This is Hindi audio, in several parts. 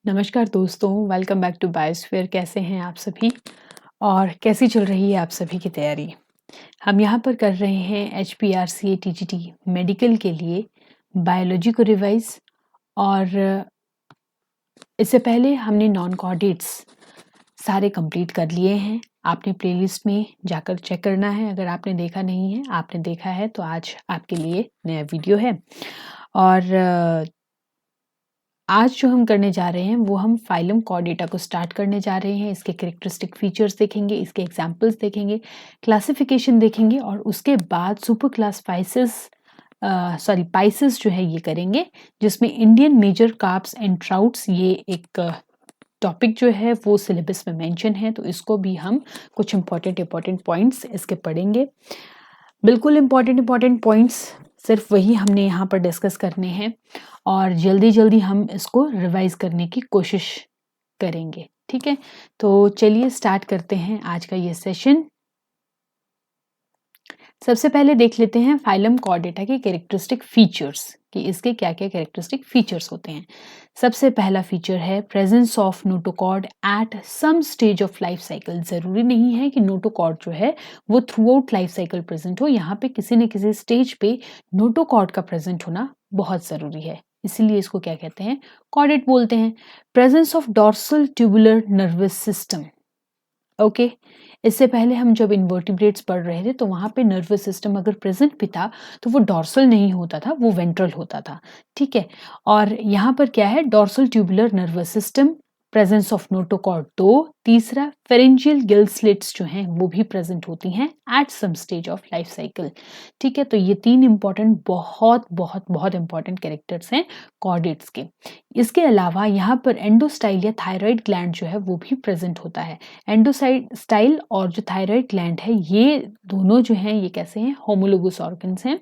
नमस्कार दोस्तों, वेलकम बैक टू बायोस्फीयर। कैसे हैं आप सभी और कैसी चल रही है आप सभी की तैयारी। हम यहाँ पर कर रहे हैं HPRCA TGT मेडिकल के लिए बायोलॉजी को रिवाइज। और इससे पहले हमने नॉन कोऑर्डिनेट्स सारे कंप्लीट कर लिए हैं। आपने प्लेलिस्ट में जाकर चेक करना है। अगर आपने देखा नहीं है, आपने देखा है तो आज आपके लिए नया वीडियो है। और आज जो हम करने जा रहे हैं वो हम फाइलम कॉर्डेटा को स्टार्ट करने जा रहे हैं। इसके कैरेक्टरिस्टिक फीचर्स देखेंगे, इसके एग्जांपल्स देखेंगे, क्लासिफिकेशन देखेंगे और उसके बाद सुपर क्लास पाइसेस जो है ये करेंगे, जिसमें Indian major carps and trouts ये एक टॉपिक जो है वो सिलेबस में मेंशन है। तो इसको भी हम कुछ इंपॉर्टेंट पॉइंट्स इसके पढ़ेंगे। बिल्कुल इंपॉर्टेंट पॉइंट्स सिर्फ वही हमने यहाँ पर डिस्कस करने हैं और जल्दी हम इसको रिवाइज करने की कोशिश करेंगे। ठीक है, तो चलिए स्टार्ट करते हैं आज का ये सेशन। सबसे पहले देख लेते हैं फाइलम कॉर्डेटा के कैरेक्टरिस्टिक फीचर्स कि इसके क्या क्या कैरेक्टरिस्टिक फीचर्स होते हैं। सबसे पहला फीचर है presence of notochord at some stage of life cycle. जरूरी नहीं है कि नोटोकॉर्ड जो है वो throughout life cycle present हो, यहाँ पे किसी न किसी स्टेज पे नोटोकॉर्ड का प्रेजेंट होना बहुत जरूरी है, इसीलिए इसको क्या कहते हैं, कॉर्डेट बोलते हैं। Presence of dorsal tubular nervous system. Okay, इससे पहले हम जब इन्वर्टिब्रेट्स पढ़ रहे थे तो वहां पे नर्वस सिस्टम अगर प्रेजेंट भी था तो वो डॉर्सल नहीं होता था, वो वेंट्रल होता था। ठीक है, और यहाँ पर क्या है, dorsal tubular nervous system, presence of notochord 2, तीसरा फेरेंजियल गिल स्लिट्स जो हैं वो भी प्रेजेंट होती हैं at some stage of life cycle. ठीक है, तो ये तीन इंपॉर्टेंट बहुत इंपॉर्टेंट कैरेक्टर्स हैं कॉर्डेट्स के। इसके अलावा यहाँ पर एंडोस्टाइल या थायराइड ग्लैंड जो है वो भी प्रेजेंट होता है। एंडोस्टाइल और जो थायराइड ग्लैंड है ये दोनों जो हैं ये कैसे हैं, होमोलोगस ऑर्गन्स हैं।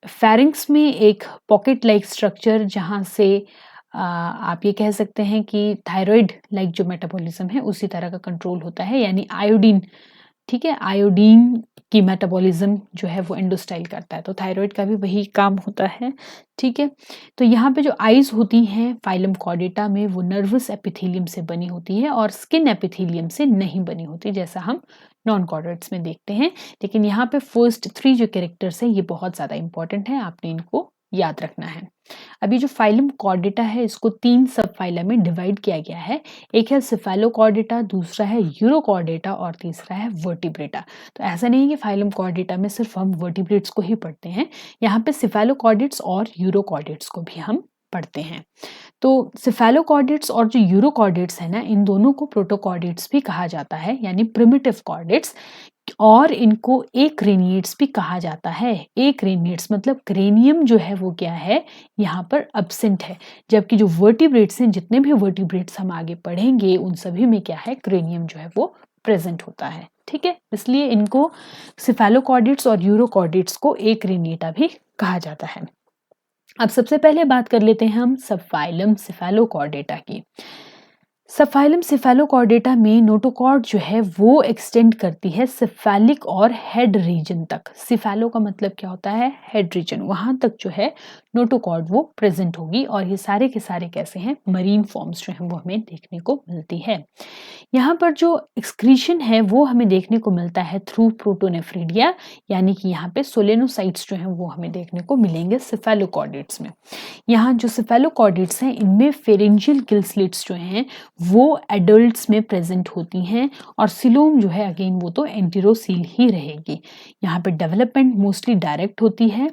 फेरिंग्स में एक पॉकेट लाइक स्ट्रक्चर, जहाँ से आप ये कह सकते हैं कि थायराइड लाइक जो मेटाबॉलिज्म है उसी तरह का कंट्रोल होता है, यानी आयोडीन। ठीक है, आयोडीन की मेटाबॉलिज्म जो है वो एंडोस्टाइल करता है, तो थायराइड का भी वही काम होता है। ठीक है, तो यहाँ पे जो आईज होती हैं फाइलम कॉर्डेटा में वो नर्वस एपिथेलियम से बनी होती है और स्किन एपिथेलियम से नहीं बनी होती, जैसा हम नॉन कॉर्डेट्स में देखते हैं। लेकिन यहाँ पे फर्स्ट 3 जो कैरेक्टर्स हैं ये बहुत ज़्यादा इंपॉर्टेंट है, आपने इनको याद रखना है। अभी जो फाइलम कॉर्डेटा है इसको 3 सब फाइलम में डिवाइड किया गया है। एक है सिफेलोकॉर्डेटा, दूसरा है यूरोकॉर्डेटा और तीसरा है वर्टिब्रेटा। तो ऐसा नहीं है कि फाइलम कॉर्डेटा में सिर्फ हम वर्टिब्रेट्स को ही पढ़ते हैं, यहाँ पे सिफेलोकॉर्डेट्स और यूरोकॉर्डेट्स को भी हम पढ़ते हैं। तो सिफेलोकॉर्डेट्स और जो यूरोकॉर्डेट्स है ना, इन दोनों को प्रोटोकॉर्डेट्स भी कहा जाता है, यानी प्रिमिटिव कॉर्डेट्स, और इनको एक्रेनिएट्स भी कहा जाता है। एक्रेनिएट्स मतलब क्रेनियम जो है वो क्या है, यहाँ पर अब्सेंट है, जबकि जो वर्टिब्रेट्स हैं, जितने भी वर्टिब्रेट्स हम आगे पढ़ेंगे उन सभी में क्या है, क्रेनियम जो है वो प्रेजेंट होता है। ठीक है, इसलिए इनको सिफेलोकॉर्डेट्स और यूरोकॉर्डेट्स को एक्रेनिएटा भी कहा जाता है। अब सबसे पहले बात कर लेते हैं हम सबफाइलम सिफेलोकॉर्डेटा की। सबफाइलम सिफेलोकॉर्डेटा में नोटोकॉर्ड जो है वो एक्सटेंड करती है सिफेलिक और हेड रीजन तक। सिफेलो का मतलब क्या होता है, हेड रीजन, वहां तक जो है नोटोकॉर्ड वो प्रेजेंट होगी। और ये सारे के सारे कैसे हैं, मरीन फॉर्म्स जो हैं वो हमें देखने को मिलती है। यहाँ पर जो एक्सक्रीशन है वो हमें देखने को मिलता है थ्रू प्रोटोनेफ्रिडिया, यानी कि यहाँ पे सोलेनोसाइट्स जो हैं वो हमें देखने को मिलेंगे सिफेलोकॉर्डेट्स में। यहाँ जो सिफेलोकॉर्डेट्स हैं इनमें फेरेंजियल गिल स्लिट्स जो हैं वो एडल्ट्स में प्रेजेंट होती हैं, और सिलोम जो है अगेन वो तो एंटेरोसील ही रहेगी। यहाँ पे डेवलपमेंट मोस्टली डायरेक्ट होती है।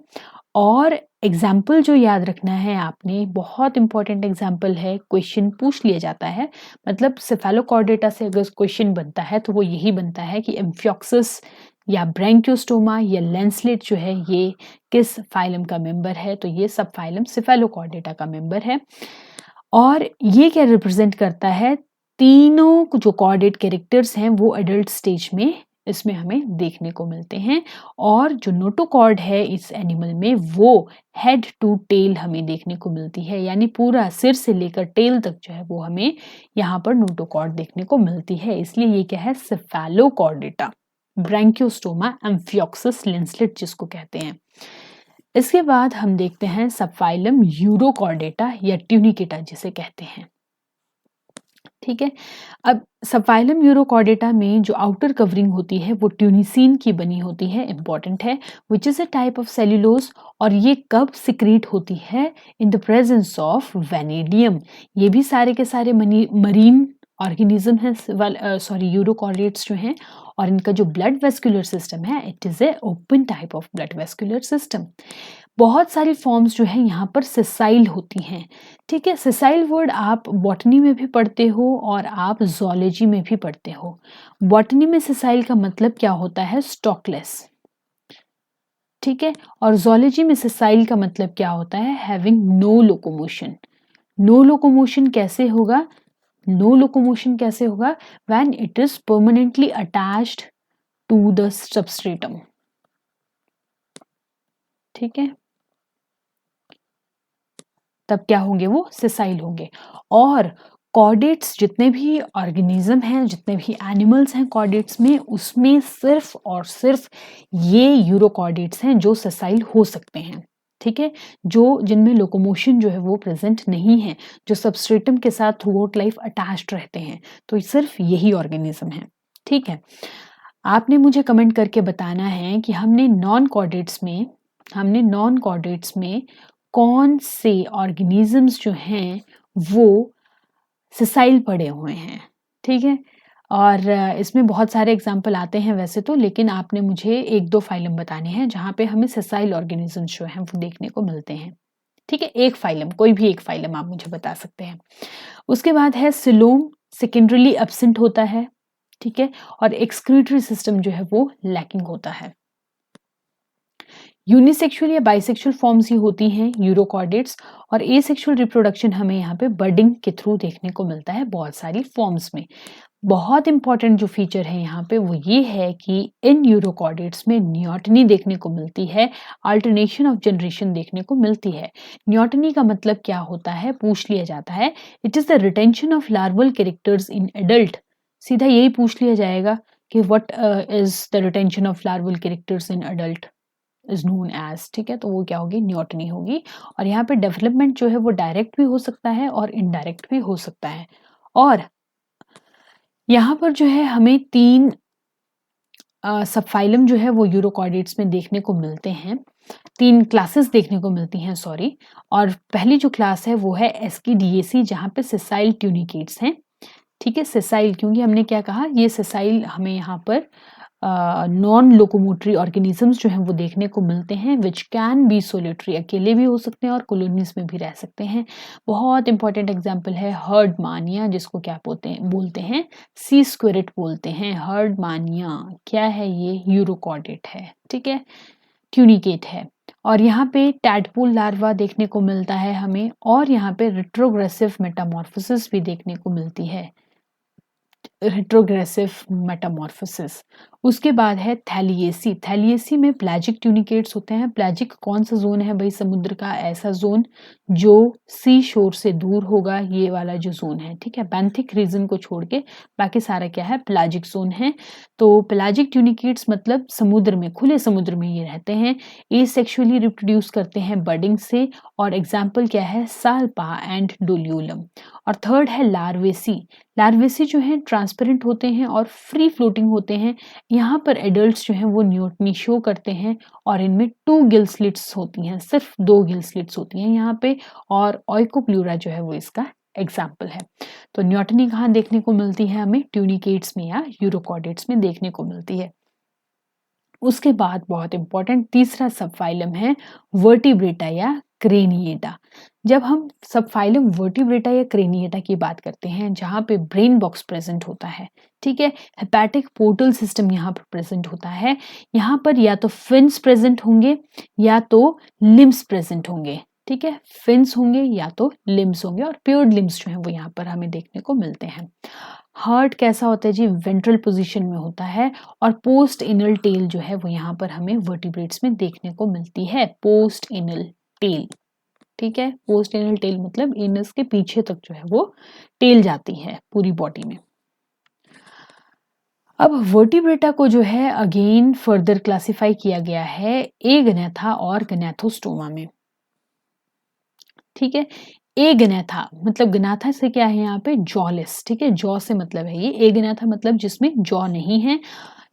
और एग्जाम्पल जो याद रखना है आपने, बहुत इंपॉर्टेंट एग्जाम्पल है, क्वेश्चन पूछ लिया जाता है, मतलब सिफेलोकॉर्डेटा से अगर क्वेश्चन बनता है तो वो यही बनता है कि एम्फियोक्सिस या ब्रैंकियोस्टोमा या लैंसलेट जो है ये किस फाइलम का मेंबर है, तो ये सब फाइलम सिफेलोकॉर्डेटा का मेंबर है। और ये क्या रिप्रेजेंट करता है, तीनों जो कॉर्डेट कैरेक्टर्स हैं वो एडल्ट स्टेज में इसमें हमें देखने को मिलते हैं। और जो नोटोकॉर्ड है इस एनिमल में वो हेड टू टेल हमें देखने को मिलती है, यानी पूरा सिर से लेकर टेल तक जो है वो हमें यहाँ पर नोटोकॉर्ड देखने को मिलती है। इसलिए ये क्या है, सिफेलोकॉर्डेटा, ब्रैंकियोस्टोमा, एम्फियोक्सिस, लैंसलेट जिसको कहते हैं। इसके बाद हम देखते हैं सबफाइलम यूरोकॉर्डेटा या ट्यूनिकेटा जिसे कहते हैं। ठीक है, अब सबफाइलम यूरोकॉर्डेटा में जो आउटर कवरिंग होती है वो ट्यूनिसिन की बनी होती है, इंपॉर्टेंट है, which is a type of cellulose. और ये कब सिक्रीट होती है? In the presence of vanadium. ये भी सारे के सारे मरीन ऑर्गेनिज्म है, सॉरी यूरोकॉर्डेट्स जो हैं, और इनका जो ब्लड वेस्कुलर सिस्टम है it is a open type of blood vascular system. बहुत सारी फॉर्म्स जो है यहाँ पर सिसाइल होती हैं। ठीक है, सिसाइल वर्ड आप बॉटनी में भी पढ़ते हो और आप जोलॉजी में भी पढ़ते हो। बॉटनी में सिसाइल का मतलब क्या होता है? स्टॉकलेस। ठीक है, और जोलॉजी में सिसाइल का मतलब क्या होता है? Having no locomotion. No locomotion कैसे होगा? नो लोकोमोशन कैसे होगा? When it is permanently attached to the substratum. ठीक है, तब क्या होंगे? वो सिसाइल होंगे। और कॉर्डेट्स जितने भी ऑर्गेनिज्म हैं, जितने भी एनिमल्स हैं कॉर्डेट्स में, उसमें सिर्फ और सिर्फ ये यूरोकॉर्डेट्स हैं जो सिसाइल हो सकते हैं। ठीक है, जो जिनमें लोकोमोशन जो है वो प्रेजेंट नहीं है, जो सबस्ट्रेटम के साथ थ्रू आउट लाइफ अटैच्ड रहते हैं, तो सिर्फ यही ऑर्गेनिज्म है। ठीक है, आपने मुझे कमेंट करके बताना है कि हमने नॉन कॉर्डेट्स में कौन से ऑर्गेनिजम्स जो हैं वो सिसाइल पड़े हुए हैं। ठीक है, और इसमें बहुत सारे एग्जाम्पल आते हैं वैसे तो, लेकिन आपने मुझे एक दो फाइलम बताने हैं जहाँ पे हमें सिसाइल ऑर्गेनिजम्स जो हैं वो देखने को मिलते हैं। ठीक है, एक फाइलम, कोई भी एक फाइलम आप मुझे बता सकते हैं। उसके बाद है सिलोम, सेकेंडरली एब्सेंट होता है। ठीक है, और एक्सक्रीटरी सिस्टम जो है वो लैकिंग होता है। यूनिसेक्सुअल या बाइसेक्सुअल फॉर्म्स ही होती हैं यूरोकॉर्डेट्स, और एसेक्सुअल रिप्रोडक्शन हमें यहाँ पे बर्डिंग के थ्रू देखने को मिलता है बहुत सारी फॉर्म्स में। बहुत इंपॉर्टेंट जो फीचर है यहाँ पे वो ये है कि इन यूरोकॉर्डेट्स में नियोटनी देखने को मिलती है, अल्टरनेशन ऑफ जनरेशन देखने को मिलती है। नियोटनी का मतलब क्या होता है पूछ लिया जाता है। It is the retention of larval characters in adult. सीधा यही पूछ लिया जाएगा कि what is the retention of larval characters in adult is known as. ठीक है, तो वो क्या होगी? नियोटनी होगी। और यहाँ पे डेवलपमेंट जो है वो डायरेक्ट भी हो सकता है और इनडायरेक्ट भी हो सकता है। और यहाँ पर जो है हमें तीन सबफाइलम जो है वो यूरोकॉर्डेट्स में देखने को मिलते हैं, तीन क्लासेस देखने को मिलती हैं, सॉरी। और पहली जो क्लास है वो है एस्किडिएसी, जहाँ पे सिसाइल ट्यूनिकेट्स हैं। ठीक है, सिसाइल क्योंकि हमने क्या कहा, ये सिसाइल हमें यहाँ पर नॉन लोकोमोटरी ऑर्गेनिजम्स जो हैं वो देखने को मिलते हैं, विच कैन बी सोलिटरी, अकेले भी हो सकते हैं और कॉलोनीज में भी रह सकते हैं। बहुत इंपॉर्टेंट एग्जांपल है हर्डमानिया, जिसको क्या बोलते हैं? सी स्क्विरिट बोलते हैं। हर्डमानिया क्या है? ये यूरोकॉर्डेट है। ठीक है, ट्यूनिकेट है। और यहाँ पे टैडपोल लार्वा देखने को मिलता है हमें, और यहाँ पे रिट्रोग्रेसिव मेटामॉर्फोसिस भी देखने को मिलती है, रिट्रोग्रेसिव मेटामॉर्फोसिस। उसके बाद है थैलिएसी। थैलिएसी में प्लाजिक ट्यूनिकेट्स होते हैं। प्लाजिक कौन सा जोन है भाई? समुद्र का ऐसा जोन जो सी शोर से दूर होगा, ये वाला जो जोन है। ठीक है, बैंथिक रीजन को छोड़ के बाकी सारा क्या है? प्लाजिक जोन है। तो प्लाजिक ट्यूनिकेट्स मतलब समुद्र में, खुले समुद्र में ये रहते हैं, एसेक्सुअली रिप्रोड्यूस करते हैं बर्डिंग से। और एग्जाम्पल क्या है? Salpa and Doliolum. और थर्ड है लार्वेसी। लार्वेसी जो है ट्रांसपेरेंट होते हैं और फ्री फ्लोटिंग होते हैं। यहाँ पर एडल्ट्स जो हैं वो न्यूटनी शो करते हैं, और इनमें 2 गिल स्लिट्स होती हैं, सिर्फ 2 गिल स्लिट्स होती हैं यहाँ पे। और ऑइकोप्लूरा जो है वो इसका एग्जाम्पल है। तो न्यूटनी कहाँ देखने को मिलती है? हमें ट्यूनिकेट्स में या यूरोकॉर्डेट्स में देखने को मिलती है। उसके बाद बहुत इंपॉर्टेंट तीसरा सबफाइलम है वर्टिब्रेटा या क्रेनिएटा। जब हम सबफाइलम वर्टिब्रेटा या क्रेनिएटा की बात करते हैं, जहाँ पे ब्रेन बॉक्स प्रेजेंट होता है, ठीक है, हेपेटिक पोर्टल सिस्टम यहाँ पर प्रेजेंट होता है। यहाँ पर या तो फिन्स प्रेजेंट होंगे या तो लिम्स प्रेजेंट होंगे। ठीक है, फिन्स होंगे या तो लिम्स होंगे, और प्योर्ड लिम्स जो है वो यहाँ पर हमें देखने को मिलते हैं। हार्ट कैसा होता है जी? वेंट्रल पोजीशन में होता है। और पोस्ट इनल टेल जो है वो यहाँ पर हमें वर्टिब्रेट्स में देखने को मिलती है। पोस्ट इनल टेल, ठीक है, पोस्ट इनल टेल मतलब एनस के पीछे तक जो है वो टेल जाती है पूरी बॉडी में। अब वर्टिब्रेटा को जो है अगेन फर्दर क्लासिफाई किया गया है एगनेथा और गनेथोस्टोमा में। ठीक है, एगनेथा मतलब गनाथा से क्या है यहाँ पे जॉलेस, ठीक है, जॉ से मतलब है ये, एगनेथा मतलब जिसमें जॉ नहीं है,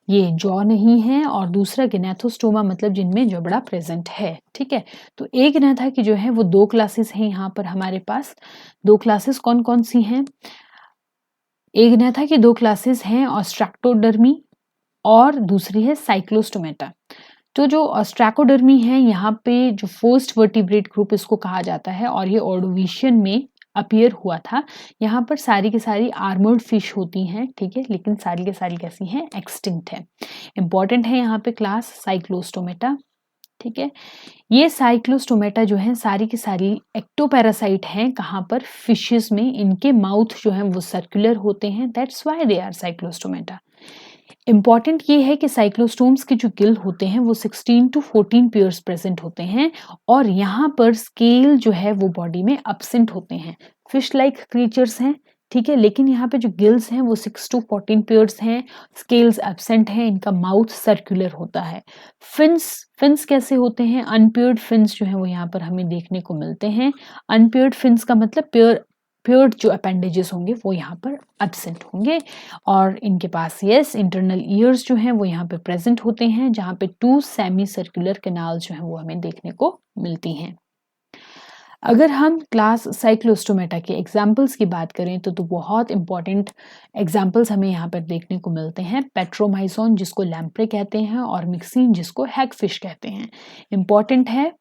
ये जॉ नहीं है, और दूसरा गनेथोस्टोमा मतलब जिनमें जबड़ा प्रेजेंट है। ठीक है, तो एगनेथा की जो है वो दो क्लासेस हैं यहाँ पर हमारे पास। दो क्लासेस कौन कौन सी हैं? एगनेथा की दो क्लासेस हैं, ऑस्ट्रैक्टोडर्मी और दूसरी है साइक्लोस्टोमेटा। तो जो ऑस्ट्रैकोडर्मी है यहाँ पे जो फर्स्ट वर्टिब्रेट ग्रुप इसको कहा जाता है, और ये ऑर्डोविशियन में अपीयर हुआ था। यहाँ पर सारी की सारी आर्मर्ड फिश होती हैं, ठीक है, लेकिन सारी की सारी कैसी हैं? एक्सटिंक्ट है। इंपॉर्टेंट है यहाँ पे क्लास साइक्लोस्टोमेटा। ठीक है, ये साइक्लोस्टोमेटा जो है सारी की सारी एक्टोपैरासाइट हैं। कहाँ पर? फिशेस में। इनके माउथ जो है वो सर्कुलर होते हैं, that's why they are cyclostomata. Important ये है कि साइक्लोस्टोम्स के जो गिल होते हैं वो 16 टू 14 पेयर्स प्रेजेंट होते हैं, और यहाँ पर स्केल जो है वो बॉडी में एब्सेंट होते हैं। फिश लाइक क्रीचर्स हैं, ठीक है, लेकिन यहाँ पे जो गिल्स हैं वो 6 टू 14 पेयर्स हैं, स्केल्स एब्सेंट हैं, इनका माउथ सर्कुलर होता है। फिन्स, फिन्स कैसे होते हैं? अनपेयर्ड फिन्स जो है वो यहाँ पर हमें देखने को मिलते हैं। अनपेयर्ड फिन्स का मतलब पेयर्ड जो अपेंडेजेस होंगे वो यहाँ पर एब्सेंट होंगे, और इनके पास यस इंटरनल ईयर्स जो हैं वो यहाँ पे प्रेजेंट होते हैं, जहाँ पे 2 सेमी सर्कुलर कैनाल जो हैं वो हमें देखने को मिलती हैं। अगर हम क्लास साइक्लोस्टोमेटा के एग्जाम्पल्स की बात करें तो बहुत इंपॉर्टेंट एग्जाम्पल्स हमें यहाँ पर देखने को मिलते हैं। पेट्रोमाइजोन जिसको लैम्प्रे कहते हैं, और मिक्सिन जिसको हैगफिश कहते हैं। इंपॉर्टेंट है,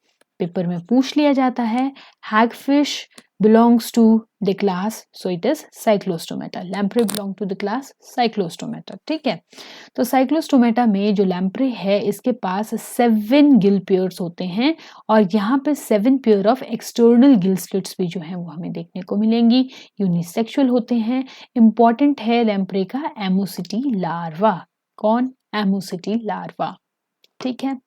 पेपर में पूछ लिया जाता है। Hagfish belongs to the class, so it is cyclostomata. Lamprey belong to the class cyclostomata. ठीक है, तो साइक्लोस्टोमेटा में जो लैम्प्रे है इसके पास 7 गिल पेयर्स होते हैं, और यहाँ पे 7 pair of external gill slits भी जो हैं वो हमें देखने को मिलेंगी। यूनिसेक्सुअल होते हैं। इंपॉर्टेंट है लैम्प्रे का एमोसिटी लार्वा। कौन? एमोसिटी लार्वा। ठीक है,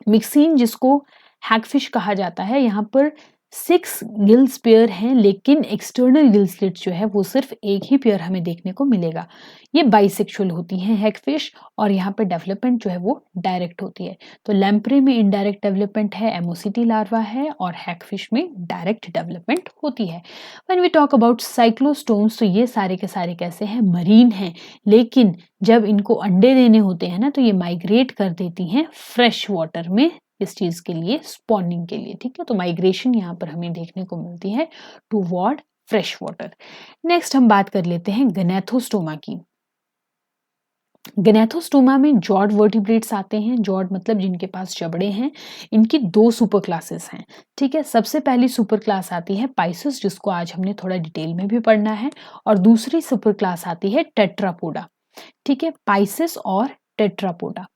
मिक्सिन जिसको हैगफिश कहा जाता है, यहाँ पर 6 गिल्स पेयर हैं, लेकिन एक्सटर्नल गिल स्लिट्स जो है वो सिर्फ एक ही पेयर हमें देखने को मिलेगा। ये बाइसेक्सुअल होती हैं हैगफिश, और यहाँ पर डेवलपमेंट जो है वो डायरेक्ट होती है। तो लैम्प्रे में इनडायरेक्ट डेवलपमेंट है, एमोसिटी लार्वा है, और हैगफिश में डायरेक्ट डेवलपमेंट होती है। When we talk about cyclostomes, तो ये सारे के सारे कैसे हैं? मरीन हैं, लेकिन जब इनको अंडे देने होते हैं ना तो ये माइग्रेट कर देती हैं फ्रेश वाटर में, इस चीज के लिए, स्पॉनिंग के लिए। ठीक है, तो माइग्रेशन यहाँ पर हमें देखने को मिलती है टूवर्ड फ्रेश वाटर। नेक्स्ट हम बात कर लेते हैं गनेथोस्टोमा की। गनेथोस्टोमा में जॉड वर्टिब्रेट्स आते हैं। जॉड मतलब जिनके पास जबड़े हैं। इनकी 2 सुपर क्लासेस हैं। ठीक है, सबसे पहली सुपर क्लास आती है पाइसस, जिसको आज हमने थोड़ा डिटेल में भी पढ़ना है, और दूसरी सुपर क्लास आती है टेट्रापोडा। ठीक है, पाइसेस और टेट्रापोडा।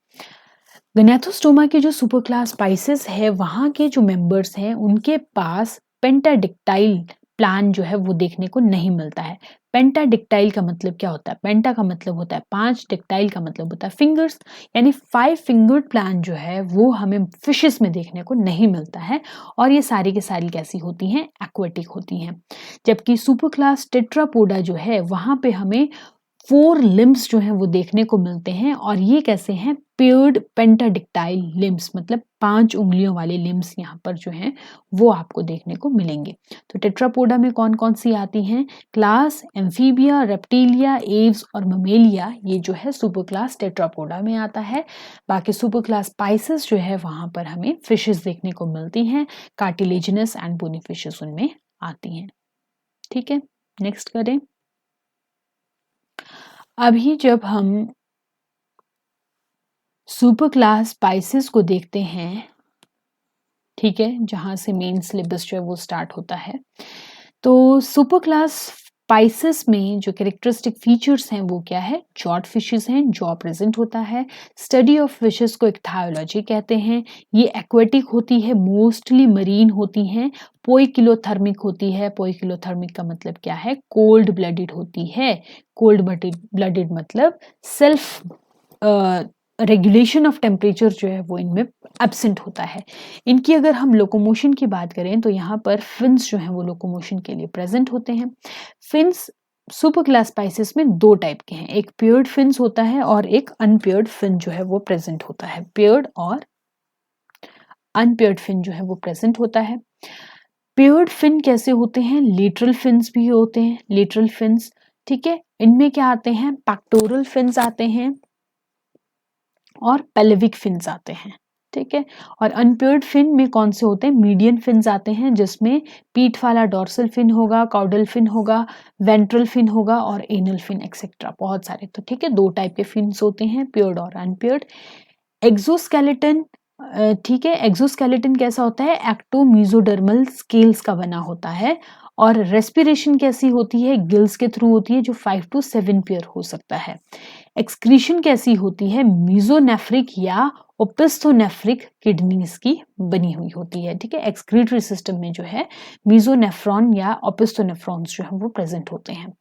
गनेथोस्टोमा की जो सुपर क्लास पाइसेस है वहां के जो मेंबर्स हैं उनके पास पेंटाडिक्टाइल प्लान जो है वो देखने को नहीं मिलता है। पेंटाडिक्टाइल का मतलब क्या होता है? पेंटा का मतलब होता है 5, डिक्टाइल का मतलब होता है फिंगर्स, यानी 5 फिंगर्ड प्लान जो है वो हमें फिशेस में देखने को नहीं मिलता है, और ये सारी की सारी कैसी होती हैं? एक्वेटिक होती हैं। जबकि सुपर क्लास टेट्रापोडा जो है वहां पे हमें 4 लिम्स जो हैं वो देखने को मिलते हैं, और ये कैसे हैं? पेयर्ड पेंटाडिक्टाइल लिम्स, मतलब 5 उंगलियों वाले लिम्स यहाँ पर जो हैं वो आपको देखने को मिलेंगे। तो टेट्रापोडा में कौन कौन सी आती हैं? क्लास एम्फीबिया, रेप्टिलिया, एव्स और ममेलिया, ये जो है सुपर क्लास टेट्रापोडा में आता है। बाकी सुपर क्लास पाइसेस जो है वहां पर हमें फिशेस देखने को मिलती हैं, कार्टिलेजिनस एंड बोनी फिशेस उनमें आती हैं। ठीक है, नेक्स्ट करें। अभी जब हम सुपर क्लास स्पाइसेस को देखते हैं, ठीक है, जहां से मेन सिलेबस जो है वो स्टार्ट होता है, तो सुपर क्लास स्पाइसेस में जो कैरेक्टरिस्टिक फीचर्स हैं वो क्या है? जॉड फिशेस हैं, जॉ प्रेजेंट होता है। स्टडी ऑफ फिशेस को इक्थायोलॉजी कहते हैं। ये एक्वेटिक होती है, मोस्टली मरीन होती हैं, पोइकिलोथर्मिक होती है। पोइकिलोथर्मिक का मतलब क्या है? कोल्ड ब्लडेड होती है। कोल्ड ब्लडेड मतलब सेल्फ रेगुलेशन ऑफ टेम्परेचर जो है वो इनमें एब्सेंट होता है। इनकी अगर हम लोकोमोशन की बात करें तो यहाँ पर फिन्स जो हैं वो लोकोमोशन के लिए प्रेजेंट होते हैं। फिन्स सुपर क्लास पाइसेस में दो टाइप के हैं, एक पेयर्ड फिन्स होता है और एक अनपेयर्ड फिन जो है वो प्रेजेंट होता है। पेयर्ड और अनपेयर्ड फिन जो है वो प्रेजेंट होता है। पेयर्ड फिन कैसे होते हैं? लेटरल फिन्स भी होते हैं, लेटरल फिन्स, ठीक है। इनमें क्या आते हैं? पैक्टोरल फिन्स आते हैं और पेल्विक फिन्स आते हैं, ठीक है। और अनपेयर्ड फिन में कौन से होते हैं? मीडियन फिन्स आते हैं, जिसमें पीठ वाला डॉर्सल फिन होगा, काउडल फिन होगा, वेंट्रल फिन होगा और एनल फिन एक्सेट्रा, बहुत सारे। तो ठीक है, दो टाइप के फिन्स होते हैं, पेयर्ड और अनपेयर्ड। एक्सोस्केलेटन, ठीक है, एक्सोस्केलेटन कैसा होता है? एक्टोमीजोडर्मल स्केल्स का बना होता है। और रेस्पिरेशन कैसी होती है? गिल्स के थ्रू होती है, जो 5 to 7 पेयर हो सकता है। एक्सक्रीशन कैसी होती है? मीजोनेफ्रिक या ओपिस्थोनेफ्रिक किडनीज की बनी हुई होती है, ठीक है। एक्सक्रीटरी सिस्टम में जो है मीजोनेफ्रॉन या ओपिस्थोनेफ्रॉन्स जो है वो प्रेजेंट होते हैं।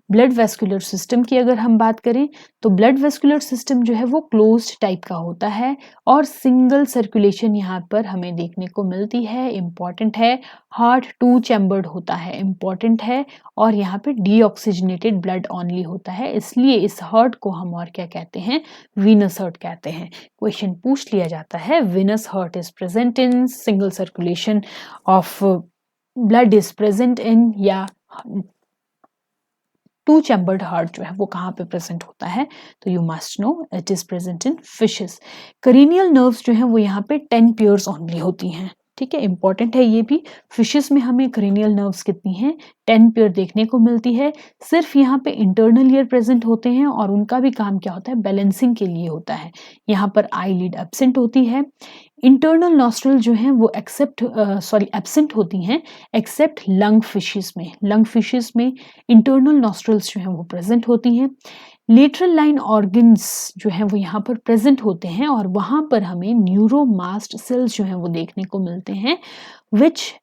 ब्लड वेस्कुलर सिस्टम की अगर हम बात करें तो ब्लड वेस्कुलर सिस्टम जो है वो क्लोज्ड टाइप का होता है और सिंगल सर्कुलेशन यहाँ पर हमें देखने को मिलती है। इंपॉर्टेंट है, हार्ट 2 चैम्बर्ड होता है, इंपॉर्टेंट है। और यहाँ पे डीऑक्सीजनेटेड ब्लड ओनली होता है, इसलिए इस हार्ट को हम और क्या कहते हैं? वीनस हार्ट कहते हैं। क्वेश्चन पूछ लिया जाता है, Venus heart is present in, single circulation of blood is present in, या 2 चैम्बर्ड हार्ट जो है वो कहाँ पे प्रेजेंट होता है? तो you must know it is present in fishes. Cranial nerves जो है वो यहाँ पे 10 पेयर्स ओनली होती हैं, ठीक है, इंपॉर्टेंट है ये भी। फिशेस में हमें करेनियल नर्व्स कितनी हैं? 10 पेयर देखने को मिलती है। सिर्फ यहाँ पे इंटरनल ईयर प्रेजेंट होते हैं और उनका भी काम क्या होता है? बैलेंसिंग के लिए होता है। यहाँ पर आईलिड एब्सेंट होती है। इंटरनल नॉस्ट्रल जो है वो एब्सेंट होती हैं एक्सेप्ट लंग फिशेस में। लंग फिशेस में इंटरनल नॉस्ट्रल्स जो है वो प्रेजेंट होती हैं। लेटरल लाइन ऑर्गन्स जो है वो यहाँ पर प्रेजेंट होते हैं और वहां पर हमें न्यूरोमास्ट सेल्स जो है वो देखने को मिलते हैं, which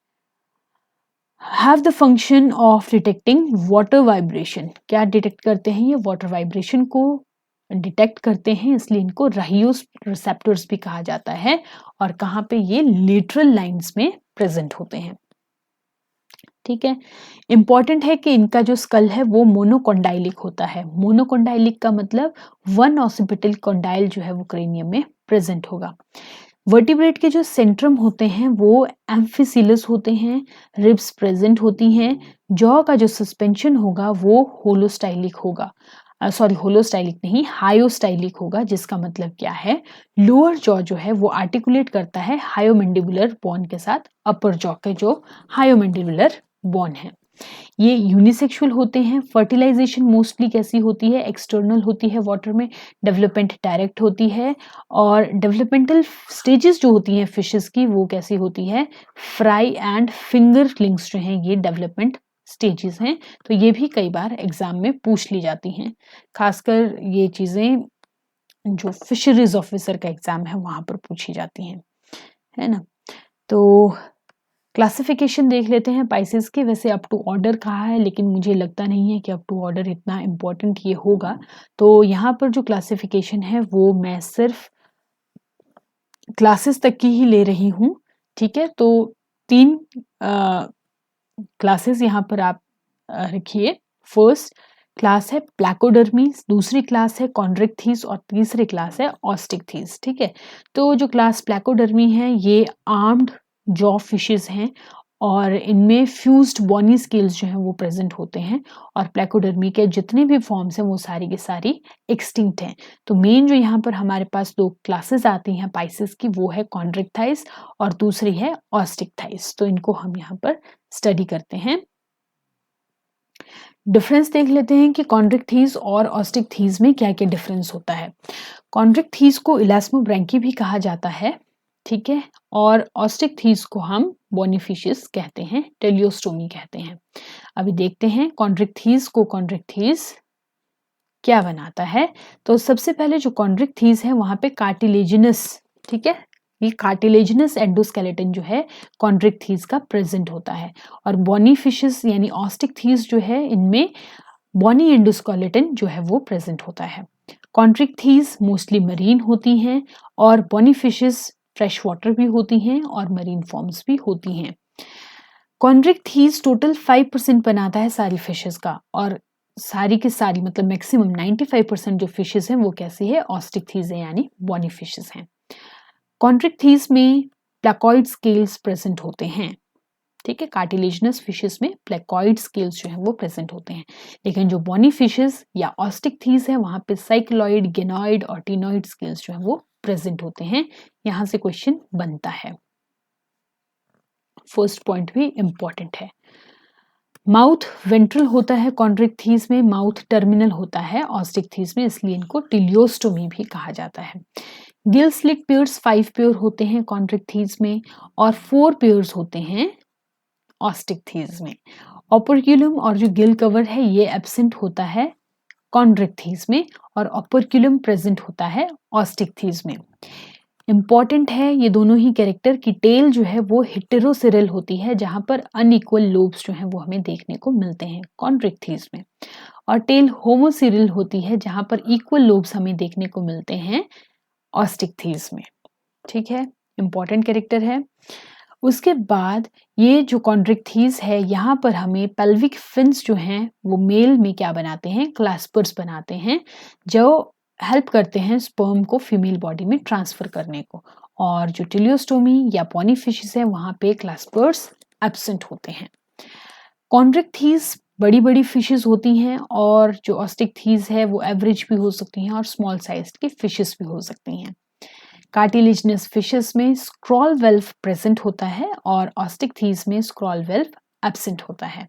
have the function of detecting water vibration. क्या डिटेक्ट करते हैं? ये वाटर वाइब्रेशन को डिटेक्ट करते हैं, इसलिए इनको राहियोस रिसेप्टर्स भी कहा जाता है। और कहाँ पे? ये लेटरल लाइंस में प्रेजेंट होते हैं, ठीक है। इंपॉर्टेंट है कि इनका जो स्कल है वो मोनोकोंडाइलिक होता है। मोनोकोंडाइलिक का मतलब 1 ऑसिपिटल कोंडाइल जो है वो क्रेनियम में प्रेजेंट होगा। वर्टिब्रेट के जो सेंट्रम होते हैं वो एम्फिसिलस होते हैं, रिब्स प्रेजेंट होती हैं। जॉ का जो सस्पेंशन होगा वो होलोस्टाइलिक होगा, होलोस्टाइलिक नहीं, हायोस्टाइलिक होगा, जिसका मतलब क्या है? लोअर जॉ जो है वो आर्टिकुलेट करता है हायोमेंडिबुलर बोन के साथ अपर जॉ के जो हायोमेंडिबुलर बोन है। ये यूनिसेक्सुअल होते हैं। फर्टिलाइजेशन मोस्टली कैसी होती है? एक्सटर्नल होती है वाटर में। डेवलपमेंट डायरेक्ट होती है। और डेवलपमेंटल स्टेजेस जो होती हैं फिशेस की वो कैसी होती है? फ्राई एंड फिंगरलिंग्स जो हैं ये डेवलपमेंट स्टेजेस हैं। तो ये भी कई बार एग्जाम में पूछ ली जाती हैं, खासकर ये चीजें जो फिशरीज ऑफिसर का एग्जाम है वहां पर पूछी जाती हैं, है ना। तो क्लासिफिकेशन देख लेते हैं पाइसेस के। वैसे अप टू ऑर्डर कहा है, लेकिन मुझे लगता नहीं है कि अप टू ऑर्डर इतना इम्पोर्टेंट ये होगा। तो यहाँ पर जो क्लासिफिकेशन है वो मैं सिर्फ क्लासेस तक की ही ले रही हूँ, ठीक है। तो 3 क्लासेस यहाँ पर आप रखिए। फर्स्ट क्लास है प्लैकोडर्मीज, दूसरी क्लास है कॉन्ड्रिक्थीज और तीसरी क्लास है ऑस्टिकथीज, ठीक है। तो जो क्लास प्लैकोडर्मी है ये आर्म्ड जॉ फिशेस हैं और इनमें फ्यूज्ड बॉनी स्केल्स जो हैं वो प्रेजेंट होते हैं। और प्लैकोडर्मी के जितने भी फॉर्म्स हैं वो सारी की सारी एक्सटिंक्ट हैं। तो मेन जो यहाँ पर हमारे पास 2 क्लासेस आती हैं पाइसेस की, वो है कॉन्ड्रिक्थाइज और दूसरी है ऑस्टिकथाइज। तो इनको हम यहाँ पर स्टडी करते हैं। डिफरेंस देख लेते हैं कि कॉन्ड्रिक्थीज और ऑस्टिकथीज में क्या क्या डिफरेंस होता है। कॉन्ड्रिक्थीज को इलास्मोब्रैंकी भी कहा जाता है, ठीक है। और ऑस्टिकथीज को हम बोनीफिशियस कहते हैं, टेलियोस्टोमी कहते हैं। अभी देखते हैं कॉन्ड्रिक्थीज को कॉन्ड्रिक्थीज क्या बनाता है। तो सबसे पहले जो कॉन्ड्रिक्थीज है वहां पे कार्टिलेजिनस, ठीक है, ये कार्टिलेजिनस एंडोस्केलेटन जो है कॉन्ड्रिक्थीज का प्रेजेंट होता है। और बोनीफिशियस यानी ऑस्टिकथीज जो है इनमें बॉनी एंडोस्केलेटन जो है वो प्रेजेंट होता है। कॉन्ड्रिक्थीज मोस्टली मरीन होती हैं और बोनीफिशियस फ्रेश वाटर भी होती हैं और मरीन फॉर्म्स भी होती हैं। कॉन्ड्रिक्थीज टोटल 5% बनाता है सारी फिशेस का और सारी की सारी मतलब मैक्सिमम 95% जो फिशेस हैं वो कैसी है, ऑस्टिकथीज है यानी बॉनी फिशेस हैं। कॉन्ट्रिक्थीज में प्लाकॉइड स्केल्स प्रेजेंट होते हैं, ठीक है, कार्टिलेजिनस फिशेस में प्लेकॉइड स्केल्स जो है वो प्रेजेंट होते हैं, लेकिन जो बॉनी फिशेस या ऑस्टिकथीज है वहां पे साइक्लॉइड, गेनॉइड और टिनॉइड स्केल्स जो है वो प्रेजेंट होते हैं। यहां से क्वेश्चन बनता है। फर्स्ट पॉइंट भी इंपॉर्टेंट है। माउथ वेंट्रल होता है कॉन्ट्रिक्थीज में, माउथ टर्मिनल होता है ऑस्टिकथीज में, इसलिए इनको टिलियोस्टोमी भी कहा जाता है। गिल स्लिट पेयर्स 5 पेयर होते हैं कॉन्ट्रिक्थीज में और 4 पेयर्स होते हैं ऑस्टिकथीज में। ओपर्क्यूलम और जो गिल कवर है ये एब्सेंट होता है कॉन्ट्रिक्थीज में और ओपर्क्यूलम प्रेजेंट होता है ऑस्टिकथीज में। इंपॉर्टेंट है ये दोनों ही कैरेक्टर की टेल जो है वो हेटेरोसिरल होती है, जहां पर अनइक्वल लोब्स जो है वो हमें देखने को मिलते हैं कॉन्ट्रिक्थीज में, और टेल होमोसिरल होती है जहां पर इक्वल लोब्स हमें देखने को मिलते हैं ऑस्टिकथीज में। ठीक है, इंपॉर्टेंट कैरेक्टर है। उसके बाद ये जो कॉन्ट्रिक्थीज है यहाँ पर हमें पेल्विक फिन्स जो हैं वो मेल में क्या बनाते हैं, क्लैस्पर्स बनाते हैं, जो हेल्प करते हैं स्पर्म को फीमेल बॉडी में ट्रांसफर करने को। और जो टिलियोस्टोमी या पॉनी फिशेस है वहां पे क्लैस्पर्स एब्सेंट होते हैं। कॉन्ट्रिक्थीज बड़ी बड़ी फिशेस होती हैं और जो ऑस्टिकथीज है वो एवरेज भी हो सकती हैं और स्मॉल साइज की फिशेस भी हो सकती हैं। कार्टिलेजिनस फिशेस में स्क्रॉल वेल्व प्रेजेंट होता है और ऑस्टिकथीज में स्क्रॉल वेल्व एब्सेंट होता है।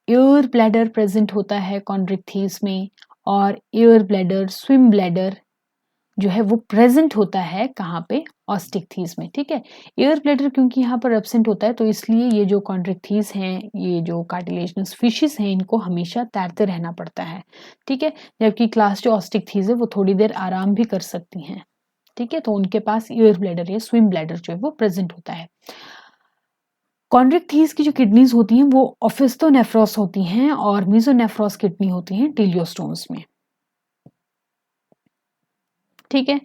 एयर ब्लैडर प्रेजेंट होता है कॉन्ट्रिक्थीज में और एयर ब्लैडर, स्विम ब्लैडर जो है वो प्रेजेंट होता है कहाँ पे, ऑस्टिकथीज में। ठीक है, एयर ब्लैडर क्योंकि यहाँ पर एब्सेंट होता है तो इसलिए ये जो कॉन्ट्रिक्थीज हैं, ये जो कार्टिलेजिनस फिशेस हैं, इनको हमेशा तैरते रहना पड़ता है। ठीक है, जबकि क्लास जो ऑस्टिकथीज है वो थोड़ी देर आराम भी कर सकती हैं। ठीक है, तो उनके पास एयर ब्लैडर या स्विम ब्लैडर जो है वो प्रेजेंट होता है। कॉन्ट्रिक्थीज की जो किडनीज होती हैं वो ओफिस्टोनेफ्रॉस होती हैं और मीजोनेफ्रॉस किडनी होती हैं टिलियोस्टोम्स में। ठीक है,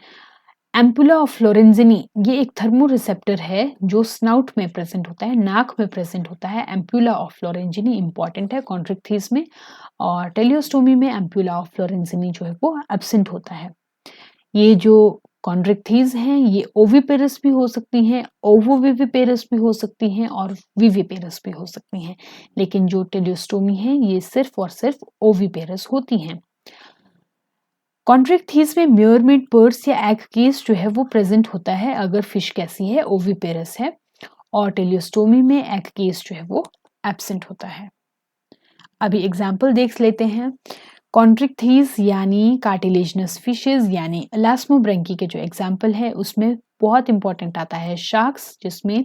एम्पुला ऑफ लोरेंजिनी ये एक थर्मो रिसेप्टर है जो स्नाउट में प्रेजेंट होता है, नाक में प्रेजेंट होता है। एम्पुला ऑफ लोरेंजिनी इंपॉर्टेंट है कॉन्ट्रिक्थीज में, और टेलियोस्टोमी में एम्पुला ऑफ लोरेंजिनी जो है वो एब्सेंट होता है। ये जो कॉन्ट्रिक्थीज हैं ये ओविपेरस भी हो सकती हैं, ओवोविविपेरस भी हो सकती हैं और विविपेरस भी हो सकती हैं, लेकिन जो टेलियोस्टोमी है ये सिर्फ और सिर्फ ओविपेरस होती हैं। कॉन्ट्रिक्थीज में म्योरमेड पर्स या एग केस जो है वो प्रेजेंट होता है अगर फिश कैसी है, ओविपेरस है, और टेलियोस्टोमी में एग केस जो है वो एब्सेंट होता है। अभी एग्जाम्पल देख लेते हैं। कॉन्ट्रिक्थीज यानी कार्टिलेजिनस फिशेस यानी इलास्मोब्रेंकी के जो एग्जाम्पल है उसमें बहुत इंपॉर्टेंट आता है शार्क्स, जिसमें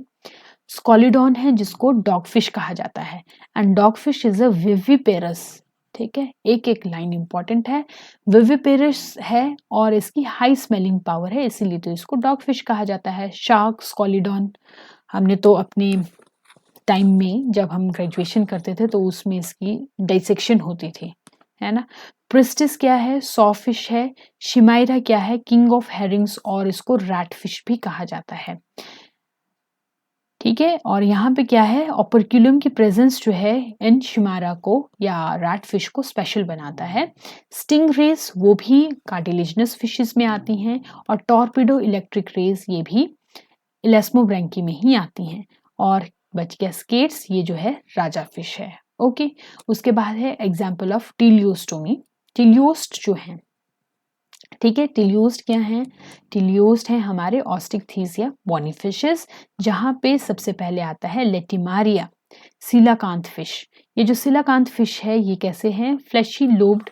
स्कॉलिडॉन है जिसको डॉगफिश कहा जाता है, and dogfish is a viviparous. ठीक है, एक एक लाइन इंपॉर्टेंट है, विविपेरस है और इसकी हाई स्मेलिंग पावर है, इसीलिए तो इसको डॉगफिश कहा जाता है। शार्क, स्कॉलिडॉन, हमने तो अपने टाइम में जब हम ग्रेजुएशन करते थे तो उसमें इसकी डाइसेक्शन होती थी, है ना। प्रिस्टिस क्या है, सॉफिश है। शिमाइरा क्या है, किंग ऑफ हेरिंग्स, और इसको रैट फिश भी कहा जाता है। ठीक है, और यहाँ पे क्या है, ऑपर्क्यूलम की प्रेजेंस जो है इन शिमारा को या रैट फिश को स्पेशल बनाता है। स्टिंग रेस वो भी कार्टिलेजिनस फिशेस में आती हैं, और टॉर्पिडो इलेक्ट्रिक रेस ये भी इलास्मोब्रेंकी में ही आती हैं। और बच गया स्केट्स, ये जो है राजा फिश है। ओके, उसके बाद है एग्जाम्पल ऑफ टिलियोस्टोमी। टिलियोस्ट जो है, ठीक है, टिलियोस्ट क्या है, टिलियोस्ट है हमारे ऑस्टिकथीज या बॉनी फिशेस, जहां पे सबसे पहले आता है लेटिमारिया सीलाकांत फिश। ये जो सीलाकांत फिश है ये कैसे हैं, फ्लैशी लोब्ड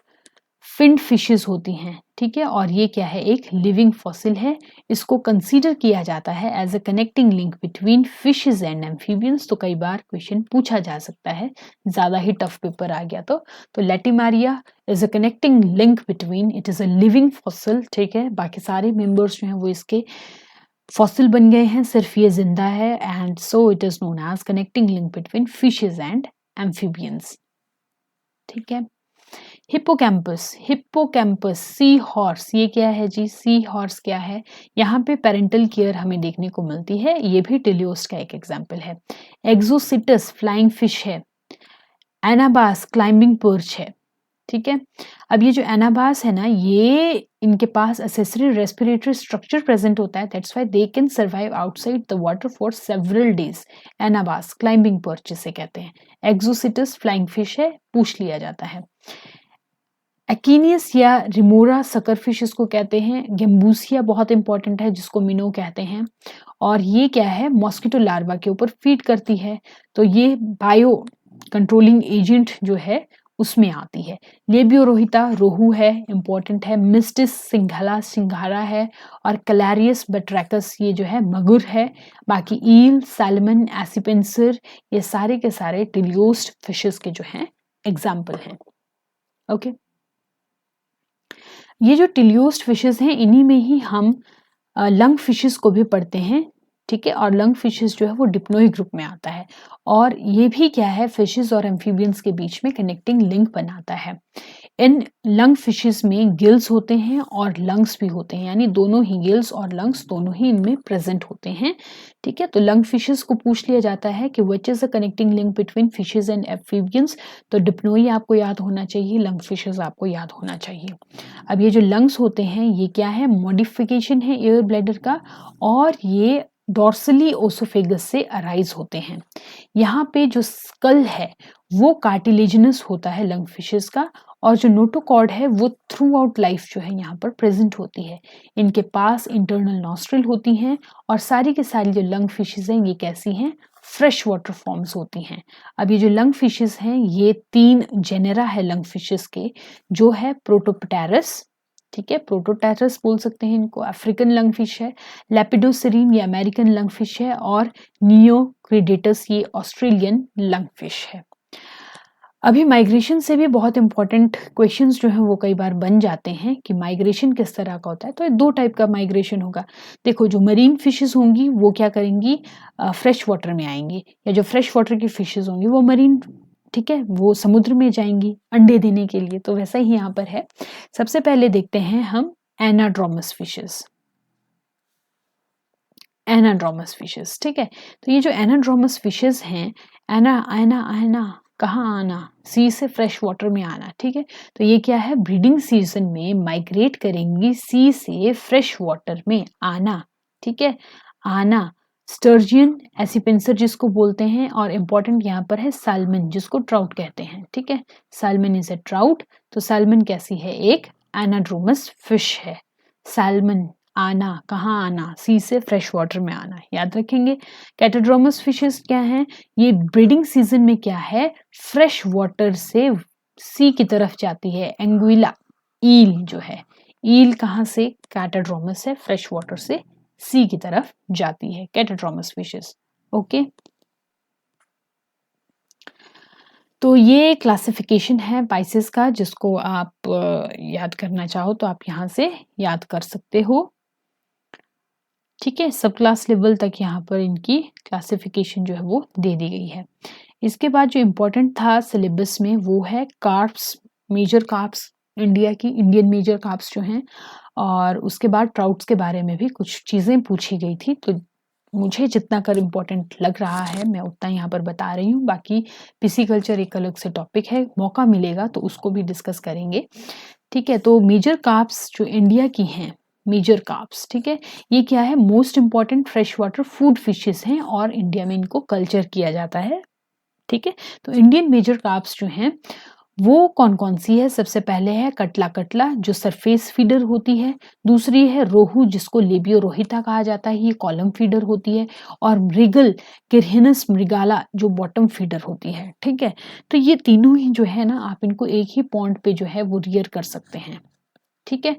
फिन्ड फिशेस होती हैं। ठीक है, और ये क्या है, एक लिविंग फॉसिल है। इसको कंसीडर किया जाता है as a connecting link between fishes and amphibians. तो कई बार क्वेश्चन पूछा जा सकता है, ज्यादा ही टफ पेपर आ गया तो Latimeria is a connecting link between, it is a living fossil. ठीक है, बाकी सारे मेंबर्स जो हैं वो इसके फॉसिल बन गए हैं, सिर्फ ये जिंदा है, and so it is known as connecting link between fishes and amphibians. ठीक है, हिप्पोकैम्पस, हिप्पोकैम्पस सी हॉर्स, ये क्या है जी, सी हॉर्स क्या है, यहाँ पे पेरेंटल केयर हमें देखने को मिलती है, ये भी टिलियोस्ट का एक एग्जाम्पल है। एक्सोसिटस फ्लाइंग फिश है। एनाबास क्लाइंबिंग पर्च है। ठीक है। अब ये जो एनाबास है ना, ये इनके पास एक्सेसरी रेस्पिरेटरी स्ट्रक्चर प्रेजेंट होता है, that's why they can survive outside the water for several days. Anabas climbing perch जिसे कहते हैं। एक्सोसिटस फ्लाइंग फिश है, पूछ लिया जाता है। एकीनियस या रिमोरा सकर फिश इसको कहते हैं। गेम्बूसिया बहुत इंपॉर्टेंट है, जिसको मिनो कहते हैं, और ये क्या है, मॉस्किटो लार्वा के ऊपर फीड करती है, तो ये बायो कंट्रोलिंग एजेंट जो है उसमें आती है। लेबियोरोहिता रोहू है, इंपॉर्टेंट है। मिस्टिस सिंघला सिंघारा है, और कलारियस बट्रैकस ये जो है मगुर है। बाकी ईल, सैल्मन, एसिपेंसर ये सारे के सारे टिलियोस्ट फिशेस के जो हैं एग्जाम्पल हैं। ओके, ये जो टिलियोस्ट फिशेस हैं, इन्हीं में ही हम लंग फिशेस को भी पढ़ते हैं, ठीक है। और लंग फिशेस जो है वो डिप्लोई ग्रुप में आता है, और ये भी क्या है, फिशेस और एम्फीबियंस के बीच में कनेक्टिंग लिंक बनाता है। इन लंग फिशेस में गिल्स होते हैं और लंग्स भी होते हैं, यानी दोनों ही गिल्स और लंग्स दोनों ही इनमें प्रेजेंट होते हैं, ठीक है। तो लंग फिशेस को पूछ लिया जाता है कि which is the connecting link between fishes and amphibians, तो डिप्लोई आपको याद होना चाहिए, लंग फिशेस आपको याद होना चाहिए। अब ये जो लंग्स होते हैं, ये क्या है, मॉडिफिकेशन है एयर ब्लैडर का, और ये डॉर्सली ओसोफेगस से अराइज होते हैं। यहाँ पे जो स्कल है वो कार्टिलेजिनस होता है लंग फिशेस का, और जो नोटोकॉर्ड है वो थ्रू आउट लाइफ जो है यहाँ पर प्रेजेंट होती है। इनके पास इंटरनल नॉस्ट्रिल होती हैं, और सारी के सारी जो लंग फिशेस हैं ये कैसी हैं, फ्रेश वाटर फॉर्म्स होती हैं। अब ये जो लंग फिशेस हैं, ये 3 जेनेरा है लंग फिशेस के, जो है प्रोटोप्टेरस, ठीक है, प्रोटोटेरस बोल सकते हैं इनको, अफ्रीकन लंग फिश है। लेपिडोसेरीन ये अमेरिकन लंग फिश है, और नियोक्रिडेटस ये ऑस्ट्रेलियन लंग फिश है। अभी माइग्रेशन से भी बहुत इंपॉर्टेंट क्वेश्चंस जो हैं वो कई बार बन जाते हैं कि माइग्रेशन किस तरह का होता है। तो 2 टाइप का माइग्रेशन होगा। देखो, जो मरीन फिशेस होंगी वो क्या करेंगी, फ्रेश वाटर में आएंगी, या जो फ्रेश वाटर की फिशेस होंगी वो मरीन, ठीक है, वो समुद्र में जाएंगी अंडे देने के लिए। तो वैसा ही यहाँ पर है। सबसे पहले देखते हैं हम एनाड्रोमस फिशेस। एनाड्रोमस फिशेस, ठीक है। तो ये जो एनाड्रोमस फिशेस हैं, एना कहाँ आना, सी से फ्रेश वाटर में आना, ठीक है। तो ये क्या है, ब्रीडिंग सीजन में माइग्रेट करेंगी सी से फ्रेश वाटर में आना, ठीक है, आना। स्टर्जियन एसिपेंसर जिसको बोलते हैं, और इम्पॉर्टेंट यहाँ पर है सैल्मन जिसको ट्राउट कहते हैं, ठीक है। सैल्मन इज ए ट्राउट, तो सैल्मन कैसी है, एक एनाड्रोमस फिश है। सैल्मन आना, कहाँ आना, सी से फ्रेश वाटर में आना, याद रखेंगे। कैटाड्रोमस फिशेस क्या हैं, ये ब्रीडिंग सीजन में क्या है, फ्रेश वाटर से सी की तरफ जाती है। एंगुइला ईल जो है, ईल कहाँ से, कैटाड्रोमस है, फ्रेश वाटर से सी की तरफ जाती है, कैटाड्रोमस फिशेस। ओके, तो ये क्लासिफिकेशन है पाइसेस का, जिसको आप याद करना चाहो तो आप यहाँ से याद कर सकते हो, ठीक है। सब क्लास लेवल तक यहाँ पर इनकी क्लासिफिकेशन जो है वो दे दी गई है। इसके बाद जो इम्पोर्टेंट था सिलेबस में वो है कार्प्स, मेजर कार्प्स, इंडिया की इंडियन मेजर कार्प्स जो हैं, और उसके बाद ट्राउट्स के बारे में भी कुछ चीज़ें पूछी गई थी। तो मुझे जितना कर इम्पोर्टेंट लग रहा है मैं उतना यहाँ पर बता रही हूँ। बाकी पिसीकल्चर एक अलग से टॉपिक है, मौका मिलेगा तो उसको भी डिस्कस करेंगे, ठीक है। तो मेजर कार्प्स जो इंडिया की हैं, मेजर कार्प्स, ठीक है, ये क्या है, most important fresh water food fishes हैं, और इंडिया में इनको कल्चर किया जाता है, ठीक है। तो इंडियन मेजर कार्प्स जो हैं वो कौन कौन सी है, सबसे पहले है कटला जो सरफेस फीडर होती है। दूसरी है रोहू जिसको लेबियोरोहिता कहा जाता है, ये कॉलम फीडर होती है। और मृगल किरहिनस मृगाला जो बॉटम फीडर होती है, ठीक है। तो ये तीनों ही जो है ना, आप इनको एक ही पॉन्ड पे जो है वो रियर कर सकते हैं, ठीक है।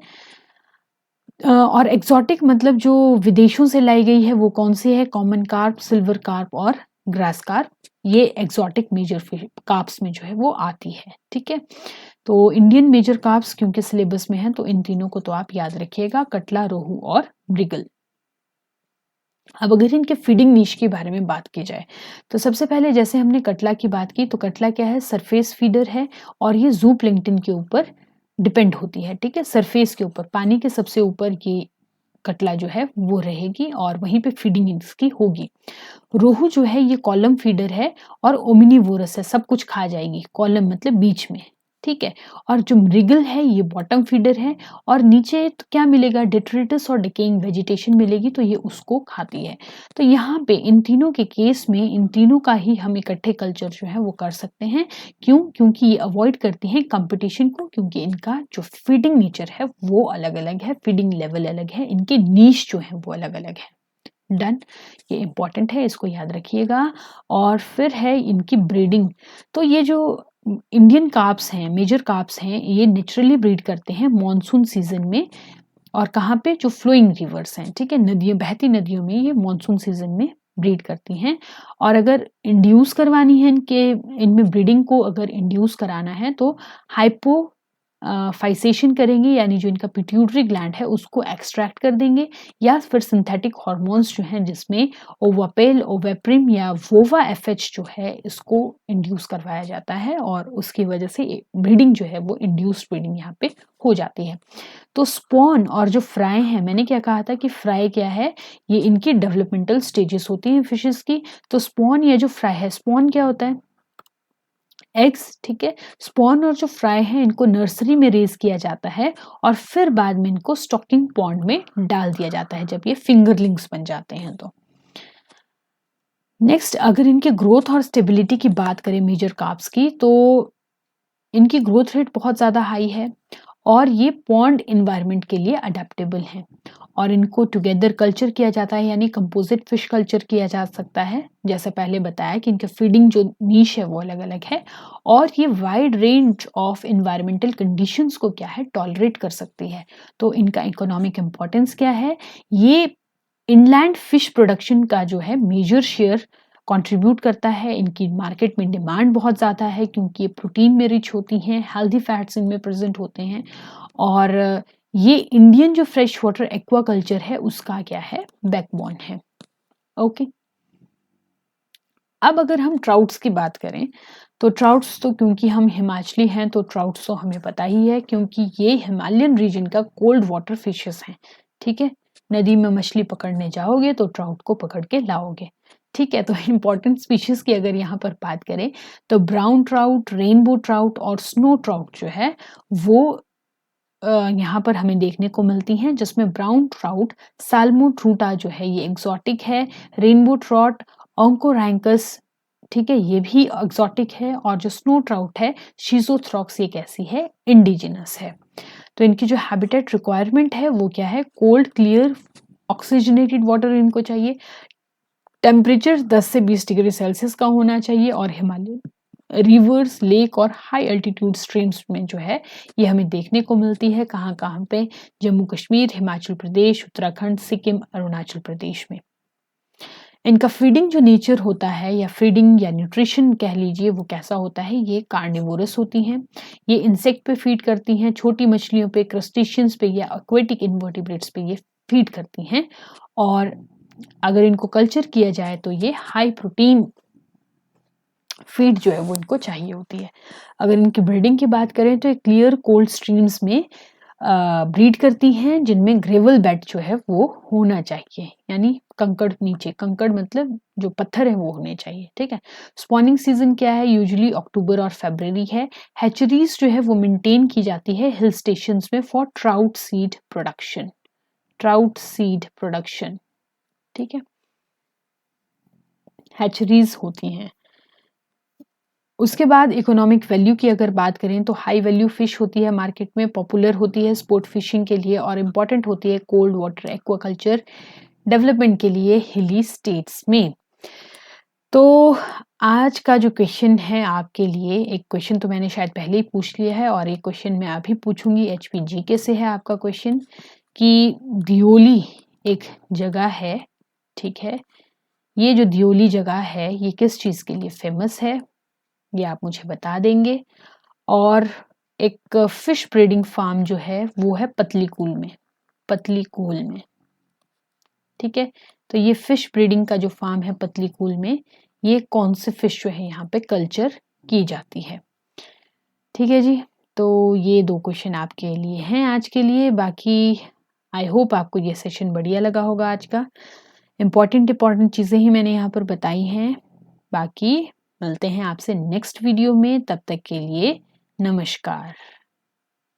और एक्सोटिक मतलब जो विदेशों से लाई गई है वो कौन सी है, कॉमन कार्प, सिल्वर कार्प और ग्रास कार्प, ये एक्सोटिक मेजर कार्प्स में जो है वो आती है, ठीक है। तो इंडियन मेजर कार्प्स क्योंकि सिलेबस में है तो इन तीनों को तो आप याद रखिएगा, कटला, रोहू और मृगल। अब अगर इनके फीडिंग नीश के बारे में बात की जाए तो सबसे पहले जैसे हमने कटला की बात की, तो कटला क्या है, सरफेस फीडर है, और ये जूप्लैंक्टन के ऊपर डिपेंड होती है, ठीक है। सरफेस के ऊपर, पानी के सबसे ऊपर ये कटला जो है वो रहेगी, और वहीं पे फीडिंग इसकी होगी। रोहू जो है ये कॉलम फीडर है और ओमिनिवोरस है, सब कुछ खा जाएगी। कॉलम मतलब बीच में, ठीक है। और जो मृगल है ये बॉटम फीडर है, और नीचे तो क्या मिलेगा, डिट्रिटस और डिकेइंग वेजिटेशन मिलेगी, तो ये उसको खाती है। तो यहाँ पे इन तीनों के केस में इन तीनों का ही हम इकट्ठे कल्चर जो है वो कर सकते हैं। क्यों? क्योंकि ये अवॉइड करती हैं कंपटीशन को, क्योंकि इनका जो फीडिंग नेचर है वो अलग अलग है, फीडिंग लेवल अलग है, इनके नीश जो है वो अलग अलग है। डन, ये इंपॉर्टेंट है, इसको याद रखिएगा। और फिर है इनकी ब्रीडिंग। तो ये जो इंडियन कार्प्स हैं, मेजर कार्प्स हैं, ये नेचुरली ब्रीड करते हैं मॉनसून सीजन में। और कहाँ पे? जो फ्लोइंग रिवर्स हैं, ठीक है, नदियों, बहती नदियों में ये मॉनसून सीजन में ब्रीड करती हैं। और अगर इंड्यूस करवानी है इनमें ब्रीडिंग को अगर इंड्यूस कराना है तो हाइपो फाइसेशन करेंगे, यानी जो इनका पिट्यूटरी ग्लैंड है उसको एक्सट्रैक्ट कर देंगे, या फिर सिंथेटिक हार्मोन्स जो हैं जिसमें ओवापेल, ओवेप्रिम या वोवा एफएच जो है इसको इंड्यूस करवाया जाता है, और उसकी वजह से ब्रीडिंग जो है वो इंड्यूस्ड ब्रीडिंग यहाँ पे हो जाती है। तो स्पॉन और जो फ्राई है, मैंने क्या कहा था कि फ्राई क्या है, ये इनकी डेवलपमेंटल स्टेजेस होती हैं फिशेस की। तो स्पॉन या जो फ्राई है, स्पॉन क्या होता है? एग्स, ठीक है। स्पॉन और जो फ्राई है इनको नर्सरी में रेज किया जाता है, और फिर बाद में इनको स्टॉकिंग पॉन्ड में डाल दिया जाता है जब ये फिंगरलिंग्स बन जाते हैं तो। नेक्स्ट, अगर इनके ग्रोथ और स्टेबिलिटी की बात करें मेजर कार्प्स की, तो इनकी ग्रोथ रेट बहुत ज़्यादा हाई है, और ये पॉन्ड इन्वायरमेंट के लिए अडेप्टेबल हैं। और इनको टुगेदर कल्चर किया जाता है, यानी कंपोजिट फिश कल्चर किया जा सकता है। जैसे पहले बताया कि इनके फीडिंग जो नीश है वो अलग अलग है, और ये wide range of environmental conditions को क्या है, टॉलरेट कर सकती है। तो इनका इकोनॉमिक इम्पोर्टेंस क्या है? ये इनलैंड फिश प्रोडक्शन का जो है मेजर शेयर कंट्रीब्यूट करता है। इनकी मार्केट में डिमांड बहुत ज़्यादा है, क्योंकि ये प्रोटीन में रिच होती हैं, हेल्दी फैट्स इनमें प्रेजेंट होते हैं। और ये इंडियन जो फ्रेश वाटर एक्वाकल्चर है उसका क्या है, बैकबोन है। ओके, अब अगर हम ट्राउट्स की बात करें, तो ट्राउट्स तो क्योंकि हम हिमाचली हैं तो ट्राउट्स तो हमें पता ही है, क्योंकि ये हिमालयन रीजन का कोल्ड वाटर फिशेस हैं। ठीक है, नदी में मछली पकड़ने जाओगे तो ट्राउट को पकड़ के लाओगे। ठीक है, तो इंपॉर्टेंट स्पीशीज की अगर यहाँ पर बात करें तो ब्राउन ट्राउट, रेनबो ट्राउट और स्नो ट्राउट जो है वो यहाँ पर हमें देखने को मिलती हैं, जिसमें ब्राउन ट्राउट साल्मोट्रूटा जो है ये एक्सोटिक है, रेनबो ट्राउट ओंकोरैंकस, ठीक है, ये भी एक्सोटिक है, और जो स्नो ट्राउट है शिजोथ्रॉक्स ये कैसी है, इंडिजिनस है। तो इनकी जो हैबिटेट रिक्वायरमेंट है वो क्या है, कोल्ड क्लियर ऑक्सीजनेटेड वाटर इनको चाहिए, टेम्परेचर 10 से 20 डिग्री सेल्सियस का होना चाहिए, और हिमालय रिवर्स, लेक और हाई अल्टीट्यूड स्ट्रीम्स में जो है ये हमें देखने को मिलती है। कहाँ कहाँ पे? जम्मू कश्मीर, हिमाचल प्रदेश, उत्तराखंड, सिक्किम, अरुणाचल प्रदेश में। इनका फीडिंग जो नेचर होता है, या फीडिंग या न्यूट्रिशन कह लीजिए, वो कैसा होता है, ये कार्निवोरस होती हैं। ये इंसेक्ट पे फीड करती हैं, छोटी मछलियों पे, क्रस्टेशियंस पे या एक्वेटिक इन्वर्टिब्रेट्स पे ये फीड करती हैं। और अगर इनको कल्चर किया जाए तो ये हाई प्रोटीन फीड जो है वो इनको चाहिए होती है। अगर इनकी ब्रीडिंग की बात करें तो ये क्लियर कोल्ड स्ट्रीम्स में ब्रीड करती हैं, जिनमें ग्रेवल बेड जो है वो होना चाहिए, यानी कंकड़, नीचे कंकड़ मतलब जो पत्थर है वो होने चाहिए। ठीक है, स्पॉनिंग सीजन क्या है, यूजुअली अक्टूबर और फरवरी है। हैचरीज जो है वो मेंटेन की जाती है हिल स्टेशंस में for trout seed production, trout seed production. ठीक है, हैचरीज होती हैं। उसके बाद इकोनॉमिक वैल्यू की अगर बात करें तो हाई वैल्यू फिश होती है मार्केट में, पॉपुलर होती है स्पोर्ट फिशिंग के लिए, और इम्पॉर्टेंट होती है कोल्ड वाटर एक्वाकल्चर डेवलपमेंट के लिए हिली स्टेट्स में। तो आज का जो क्वेश्चन है आपके लिए, एक क्वेश्चन तो मैंने शायद पहले ही पूछ लिया है, और एक क्वेश्चन मैं अभी पूछूंगी, HPGK से है आपका क्वेश्चन, कि दियोली एक जगह है, ठीक है, ये जो दियोली जगह है ये किस चीज़ के लिए फेमस है, ये आप मुझे बता देंगे। और एक फिश ब्रीडिंग फार्म जो है वो है पतलीकूल में, पतलीकूल में। ठीक है, तो ये फिश ब्रीडिंग का जो फार्म है पतलीकूल में, ये कौन से फिश जो है यहाँ पे कल्चर की जाती है। ठीक है जी, तो ये 2 क्वेश्चन आपके लिए हैं आज के लिए। बाकी आई होप आपको ये सेशन बढ़िया लगा होगा आज का। इम्पॉर्टेंट चीज़ें ही मैंने यहाँ पर बताई हैं। बाकी मिलते हैं आपसे नेक्स्ट वीडियो में, तब तक के लिए नमस्कार।